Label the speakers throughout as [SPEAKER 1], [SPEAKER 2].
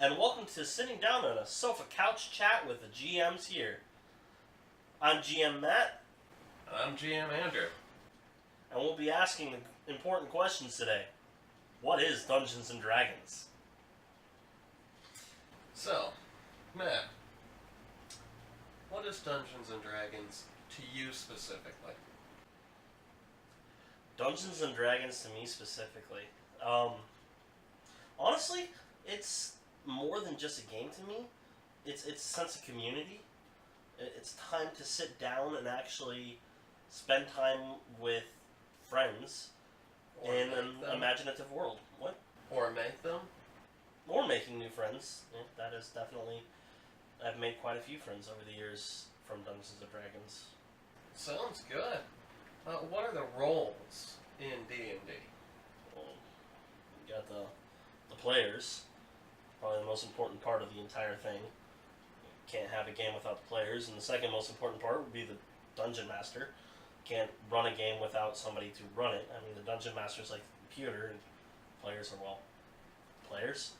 [SPEAKER 1] and welcome to Sitting Down on a Sofa Couch Chat with the GMs here. I'm GM Matt.
[SPEAKER 2] I'm GM Andrew.
[SPEAKER 1] And we'll be asking the important questions today. What is Dungeons & Dragons?
[SPEAKER 2] So, Matt, what is Dungeons & Dragons to you specifically?
[SPEAKER 1] Dungeons & Dragons to me specifically. Honestly, it's more than just a game to me. It's a sense of community. It's time to sit down and actually spend time with friends in an imaginative world. What?
[SPEAKER 2] Or make them?
[SPEAKER 1] Or making new friends. Yeah, that is definitely... I've made quite a few friends over the years from Dungeons & Dragons.
[SPEAKER 2] Sounds good. What are the roles in D&D?
[SPEAKER 1] Well, you got the players. Probably the most important part of the entire thing. You can't have a game without the players. And the second most important part would be the Dungeon Master. Can't run a game without somebody to run it. I mean, the Dungeon Master is like the computer, and players are, well, players.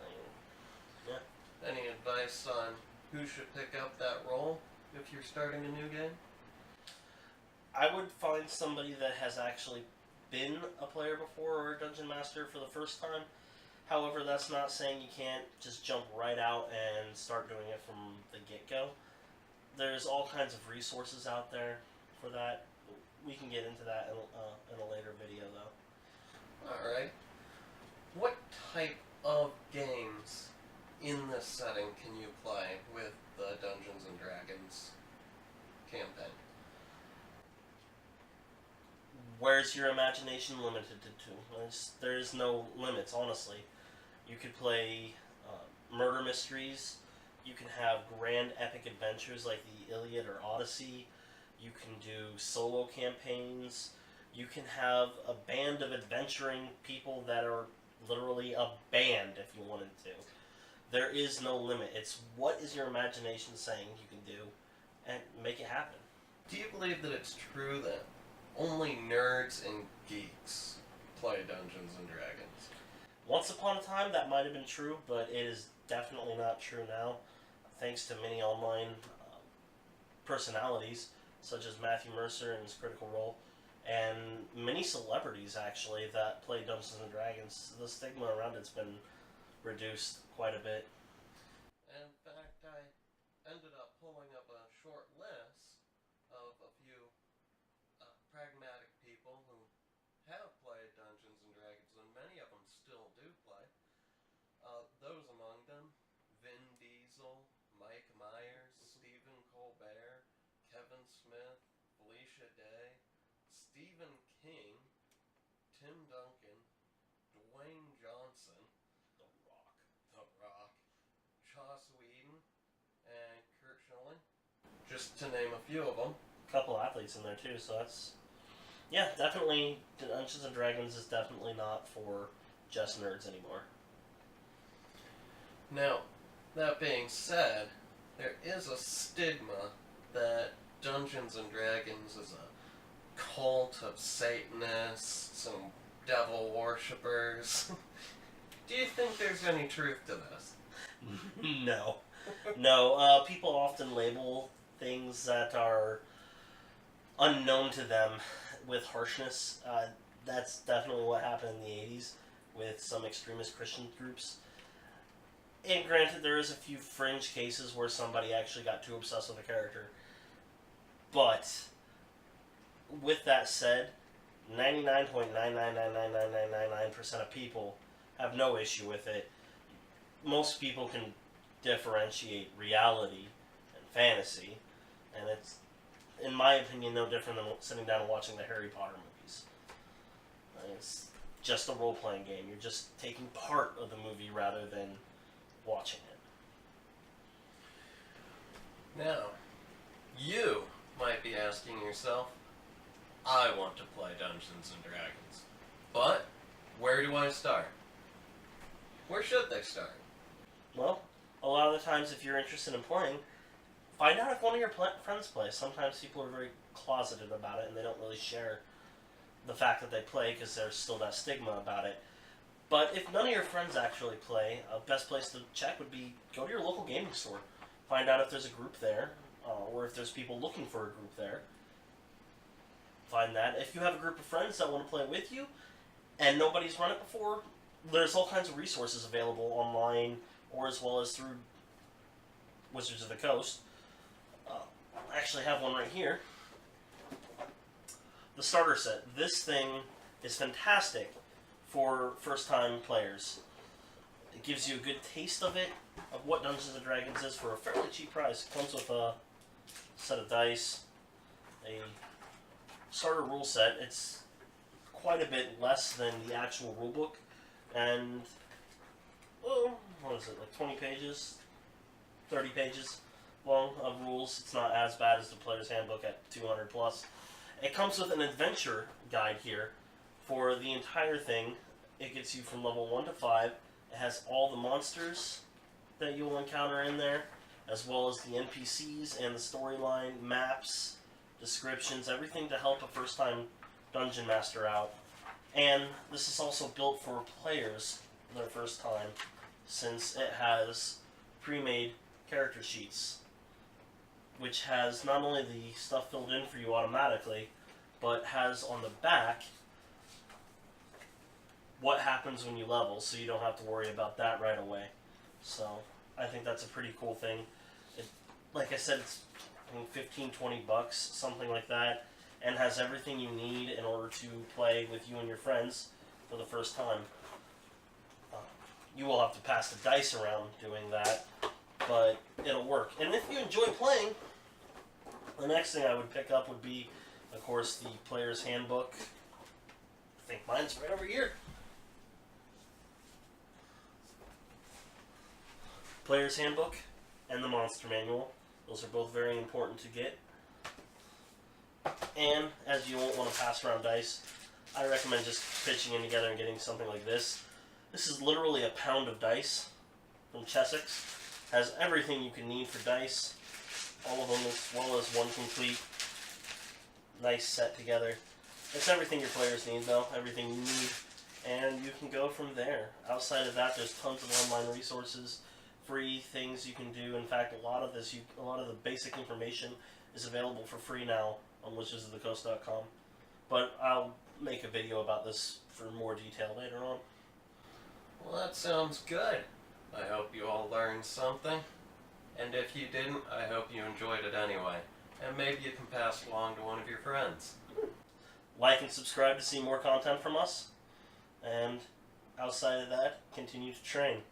[SPEAKER 1] I mean, yeah.
[SPEAKER 2] Any advice on who should pick up that role if you're starting a new game?
[SPEAKER 1] I would find somebody that has actually been a player before or a Dungeon Master for the first time. However, that's not saying you can't just jump right out and start doing it from the get-go. There's all kinds of resources out there for that. We can get into that in a later video, though.
[SPEAKER 2] Alright. What type of games in this setting can you play with the Dungeons & Dragons campaign?
[SPEAKER 1] Where's your imagination limited to? There's no limits, honestly. You could play murder mysteries. You can have grand epic adventures like the Iliad or Odyssey. You can do solo campaigns. You can have a band of adventuring people that are literally a band if you wanted to. There is no limit. It's what is your imagination saying you can do, and make it happen.
[SPEAKER 2] Do you believe that it's true that only nerds and geeks play Dungeons & Dragons?
[SPEAKER 1] Once upon a time, that might have been true, but it is definitely not true now. Thanks to many online personalities, such as Matthew Mercer and his Critical Role, and many celebrities, actually, that play Dungeons & Dragons. The stigma around it's been reduced quite a bit.
[SPEAKER 2] In fact, I ended up pulling up a short list of a few pragmatic people who have played Dungeons & Dragons, and many of them still do play. Those among them, Vin Diesel, Mike Myers, Stephen Colbert, Kevin Smith, Felicia Day, Stephen King, Tim Duncan, Dwayne Johnson, The Rock, Joss Whedon, and Kurt Schilling, just to name a few of them.
[SPEAKER 1] A couple athletes in there too, so that's... Yeah, definitely, Dungeons & Dragons is definitely not for just nerds anymore.
[SPEAKER 2] Now, that being said, there is a stigma that Dungeons & Dragons is a cult of Satanists and devil worshippers. Do you think there's any truth to this?
[SPEAKER 1] No. No, people often label things that are unknown to them with harshness. That's definitely what happened in the 80s with some extremist Christian groups. And granted, there is a few fringe cases where somebody actually got too obsessed with a character. But, with that said, 99.9999999% of people have no issue with it. Most people can differentiate reality and fantasy, and it's, in my opinion, no different than sitting down and watching the Harry Potter movies. It's just a role-playing game. You're just taking part of the movie rather than watching it.
[SPEAKER 2] Now, you might be asking yourself, I want to play Dungeons & Dragons, but where do I start? Where should they start?
[SPEAKER 1] Well, a lot of the times if you're interested in playing, find out if one of your friends plays. Sometimes people are very closeted about it and they don't really share the fact that they play because there's still that stigma about it. But if none of your friends actually play, best place to check would be go to your local gaming store. Find out if there's a group there, or if there's people looking for a group there. Find that. If you have a group of friends that want to play with you, and nobody's run it before, there's all kinds of resources available online, or as well as through Wizards of the Coast. I actually have one right here. The starter set. This thing is fantastic for first-time players. It gives you a good taste of it, of what Dungeons & Dragons is for a fairly cheap price. It comes with a set of dice, a starter rule set. It's quite a bit less than the actual rulebook, and, well, what is it, like 20 pages? 30 pages long of rules. It's not as bad as the Player's Handbook at 200 plus. It comes with an adventure guide here for the entire thing. It gets you from level 1 to 5. It has all the monsters that you'll encounter in there, as well as the NPCs and the storyline, maps, descriptions, everything to help a first-time dungeon master out. And this is also built for players their first time, since it has pre-made character sheets, which has not only the stuff filled in for you automatically, but has on the back what happens when you level, so you don't have to worry about that right away. So I think that's a pretty cool thing. Like I said, it's I think 15, 20 bucks, something like that, and has everything you need in order to play with you and your friends for the first time. You will have to pass the dice around doing that, but it'll work. And if you enjoy playing, the next thing I would pick up would be, of course, the Player's Handbook. I think mine's right over here. Player's Handbook and the Monster Manual. Those are both very important to get. And, as you won't want to pass around dice, I recommend just pitching in together and getting something like this. This is literally a pound of dice from Chessex. Has everything you can need for dice. All of them as well as one complete nice set together. It's everything your players need though, everything you need. And you can go from there. Outside of that, there's tons of online resources, free things you can do. In fact, a lot of the basic information is available for free now on wizardsofthecoast.com. But I'll make a video about this for more detail later on.
[SPEAKER 2] Well, that sounds good. I hope you all learned something. And if you didn't, I hope you enjoyed it anyway. And maybe you can pass it along to one of your friends.
[SPEAKER 1] Like and subscribe to see more content from us. And outside of that, continue to train.